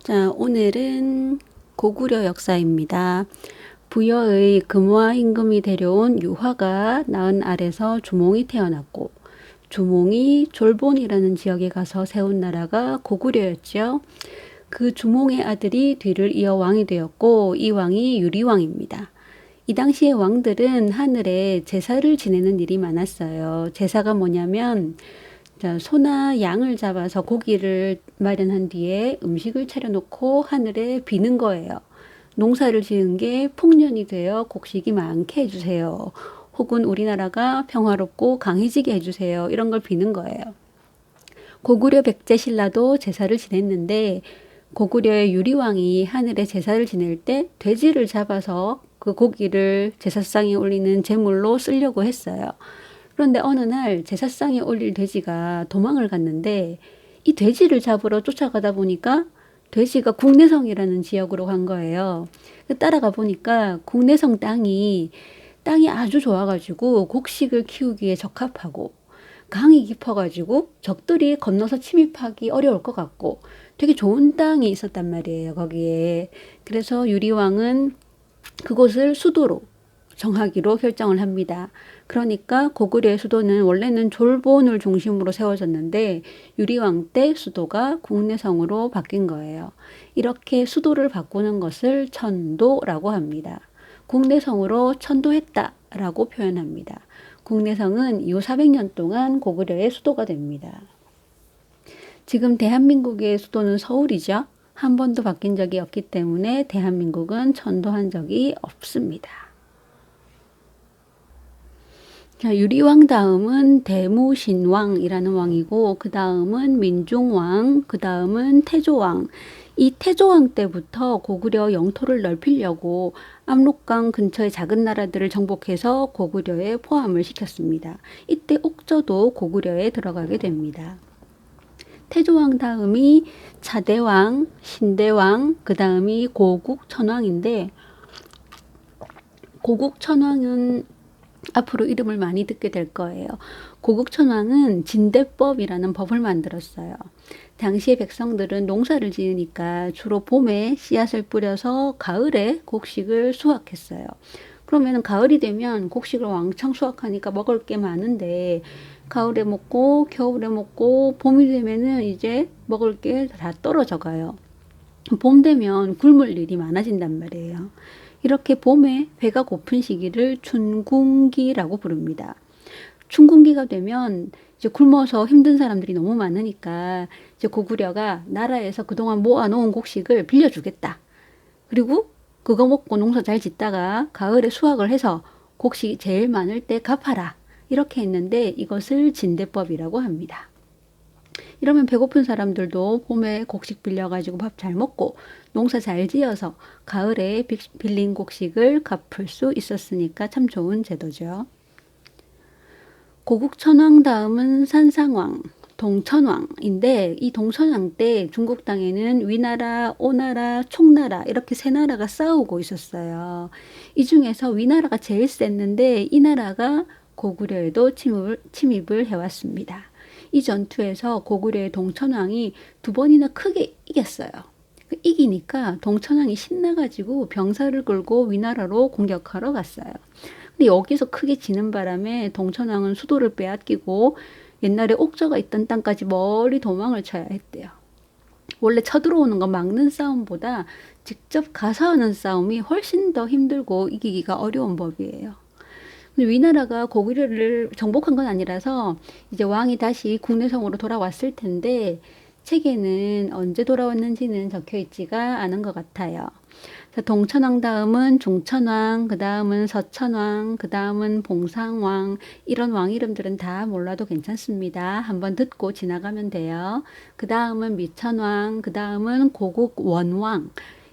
자, 오늘은 고구려 역사입니다. 부여의 금화 임금이 데려온 유화가 낳은 알에서 주몽이 태어났고, 주몽이 졸본이라는 지역에 가서 세운 나라가 고구려였죠. 그 주몽의 아들이 뒤를 이어 왕이 되었고, 이 왕이 유리왕입니다. 이 당시의 왕들은 하늘에 제사를 지내는 일이 많았어요. 제사가 뭐냐면 소나 양을 잡아서 고기를 마련한 뒤에 음식을 차려놓고 하늘에 비는 거예요. 농사를 지은 게 풍년이 되어 곡식이 많게 해주세요. 혹은 우리나라가 평화롭고 강해지게 해주세요. 이런 걸 비는 거예요. 고구려 백제 신라도 제사를 지냈는데 고구려의 유리왕이 하늘에 제사를 지낼 때 돼지를 잡아서 그 고기를 제사상에 올리는 제물로 쓰려고 했어요. 그런데 어느 날 제사상에 올릴 돼지가 도망을 갔는데 이 돼지를 잡으러 쫓아가다 보니까 돼지가 국내성이라는 지역으로 간 거예요. 따라가 보니까 국내성 땅이 아주 좋아가지고 곡식을 키우기에 적합하고 강이 깊어가지고 적들이 건너서 침입하기 어려울 것 같고 되게 좋은 땅이 있었단 말이에요, 거기에. 그래서 유리왕은 그곳을 수도로 정하기로 결정을 합니다. 그러니까 고구려의 수도는 원래는 졸본을 중심으로 세워졌는데 유리왕 때 수도가 국내성으로 바뀐 거예요. 이렇게 수도를 바꾸는 것을 천도라고 합니다. 국내성으로 천도했다라고 표현합니다. 국내성은 이후 400년 동안 고구려의 수도가 됩니다. 지금 대한민국의 수도는 서울이죠. 한 번도 바뀐 적이 없기 때문에 대한민국은 천도한 적이 없습니다. 자, 유리왕 다음은 대무신왕이라는 왕이고 그 다음은 민중왕, 그 다음은 태조왕. 이 태조왕 때부터 고구려 영토를 넓히려고 압록강 근처의 작은 나라들을 정복해서 고구려에 포함을 시켰습니다. 이때 옥저도 고구려에 들어가게 됩니다. 태조왕 다음이 차대왕, 신대왕, 그 다음이 고국천왕인데 고국천왕은 앞으로 이름을 많이 듣게 될 거예요. 고국천왕은 진대법이라는 법을 만들었어요. 당시의 백성들은 농사를 지으니까 주로 봄에 씨앗을 뿌려서 가을에 곡식을 수확했어요. 그러면 가을이 되면 곡식을 왕창 수확하니까 먹을 게 많은데 가을에 먹고 겨울에 먹고 봄이 되면은 이제 먹을 게 다 떨어져 가요. 봄 되면 굶을 일이 많아진단 말이에요. 이렇게 봄에 배가 고픈 시기를 춘궁기라고 부릅니다. 춘궁기가 되면 이제 굶어서 힘든 사람들이 너무 많으니까 이제 고구려가 나라에서 그동안 모아놓은 곡식을 빌려주겠다. 그리고 그거 먹고 농사 잘 짓다가 가을에 수확을 해서 곡식이 제일 많을 때 갚아라. 이렇게 했는데 이것을 진대법이라고 합니다. 이러면 배고픈 사람들도 봄에 곡식 빌려가지고 밥 잘 먹고 농사 잘 지어서 가을에 빌린 곡식을 갚을 수 있었으니까 참 좋은 제도죠. 고국천왕 다음은 산상왕, 동천왕인데 이 동천왕 때 중국 땅에는 위나라, 오나라, 총나라 이렇게 세 나라가 싸우고 있었어요. 이 중에서 위나라가 제일 셌는데 이 나라가 고구려에도 침입을 해왔습니다. 이 전투에서 고구려의 동천왕이 2번이나 크게 이겼어요. 이기니까 동천왕이 신나가지고 병사를 끌고 위나라로 공격하러 갔어요. 근데 여기서 크게 지는 바람에 동천왕은 수도를 빼앗기고 옛날에 옥저가 있던 땅까지 멀리 도망을 쳐야 했대요. 원래 쳐들어오는 거 막는 싸움보다 직접 가서 하는 싸움이 훨씬 더 힘들고 이기기가 어려운 법이에요. 근데 위나라가 고구려를 정복한 건 아니라서 이제 왕이 다시 국내성으로 돌아왔을 텐데 책에는 언제 돌아왔는지는 적혀 있지가 않은 것 같아요. 동천왕 다음은 중천왕, 그 다음은 서천왕, 그 다음은 봉상왕. 이런 왕 이름들은 다 몰라도 괜찮습니다. 한번 듣고 지나가면 돼요. 그 다음은 미천왕, 그 다음은 고국원왕.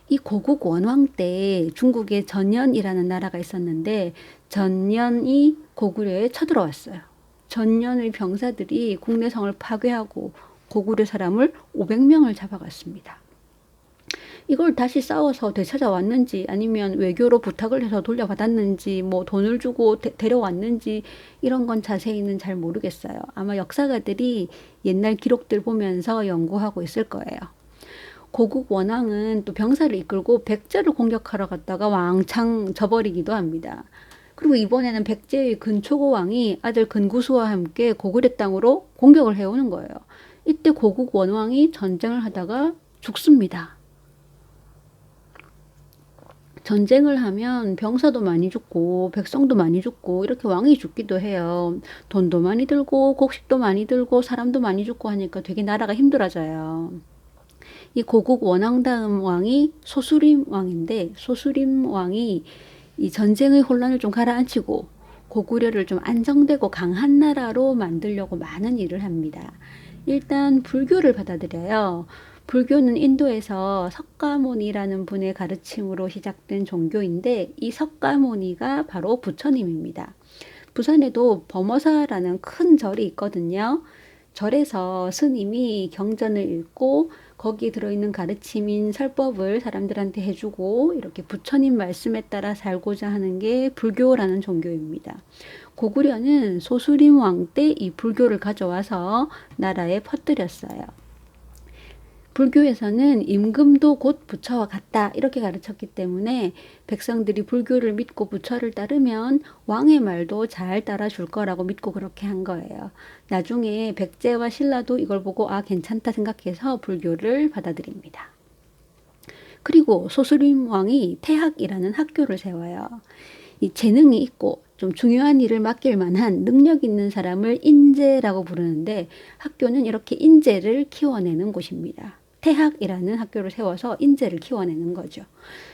이 고국원왕 때 중국에 전연이라는 나라가 있었는데 전연이 고구려에 쳐들어왔어요. 전연의 병사들이 국내성을 파괴하고 고구려 사람을 500명을 잡아갔습니다. 이걸 다시 싸워서 되찾아왔는지 아니면 외교로 부탁을 해서 돌려받았는지 뭐 돈을 주고 데려왔는지 이런 건 자세히는 잘 모르겠어요. 아마 역사가들이 옛날 기록들 보면서 연구하고 있을 거예요. 고국 원왕은 또 병사를 이끌고 백제를 공격하러 갔다가 왕창 져버리기도 합니다. 그리고 이번에는 백제의 근초고 왕이 아들 근구수와 함께 고구려 땅으로 공격을 해오는 거예요. 이때 고국 원왕이 전쟁을 하다가 죽습니다. 전쟁을 하면 병사도 많이 죽고 백성도 많이 죽고 이렇게 왕이 죽기도 해요. 돈도 많이 들고 곡식도 많이 들고 사람도 많이 죽고 하니까 되게 나라가 힘들어져요. 이 고국 원왕 다음 왕이 소수림 왕인데, 소수림 왕이 이 전쟁의 혼란을 좀 가라앉히고 고구려를 좀 안정되고 강한 나라로 만들려고 많은 일을 합니다. 일단 불교를 받아들여요. 불교는 인도에서 석가모니라는 분의 가르침으로 시작된 종교인데, 이 석가모니가 바로 부처님입니다. 부산에도 범어사라는 큰 절이 있거든요. 절에서 스님이 경전을 읽고 거기에 들어있는 가르침인 설법을 사람들한테 해주고 이렇게 부처님 말씀에 따라 살고자 하는 게 불교라는 종교입니다. 고구려는 소수림 왕 때 이 불교를 가져와서 나라에 퍼뜨렸어요. 불교에서는 임금도 곧 부처와 같다 이렇게 가르쳤기 때문에 백성들이 불교를 믿고 부처를 따르면 왕의 말도 잘 따라줄 거라고 믿고 그렇게 한 거예요. 나중에 백제와 신라도 이걸 보고 아 괜찮다 생각해서 불교를 받아들입니다. 그리고 소수림 왕이 태학이라는 학교를 세워요. 이 재능이 있고 좀 중요한 일을 맡길 만한 능력 있는 사람을 인재라고 부르는데, 학교는 이렇게 인재를 키워내는 곳입니다. 태학이라는 학교를 세워서 인재를 키워내는 거죠.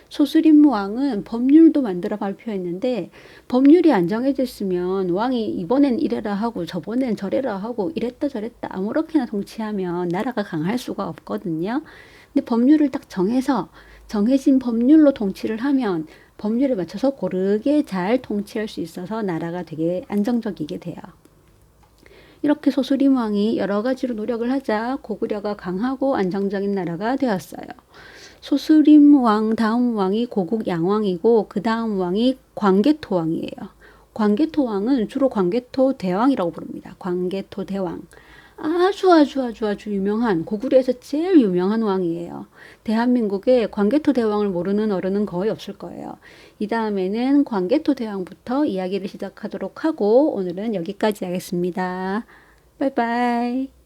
소수림 왕은 법률도 만들어 발표했는데, 법률이 안 정해졌으면 왕이 이번엔 이래라 하고 저번엔 저래라 하고 이랬다 저랬다 아무렇게나 통치하면 나라가 강할 수가 없거든요. 근데 법률을 딱 정해서 정해진 법률로 통치를 하면 법률에 맞춰서 고르게 잘 통치할 수 있어서 나라가 되게 안정적이게 돼요. 이렇게 소수림 왕이 여러 가지로 노력을 하자 고구려가 강하고 안정적인 나라가 되었어요. 소수림 왕 다음 왕이 고국 양왕이고 그 다음 왕이 광개토 왕이에요. 광개토 왕은 주로 광개토 대왕이라고 부릅니다. 광개토 대왕. 아주 유명한, 고구려에서 제일 유명한 왕이에요. 대한민국에 광개토 대왕을 모르는 어른은 거의 없을 거예요. 이 다음에는 광개토 대왕부터 이야기를 시작하도록 하고 오늘은 여기까지 하겠습니다. 빠이빠이.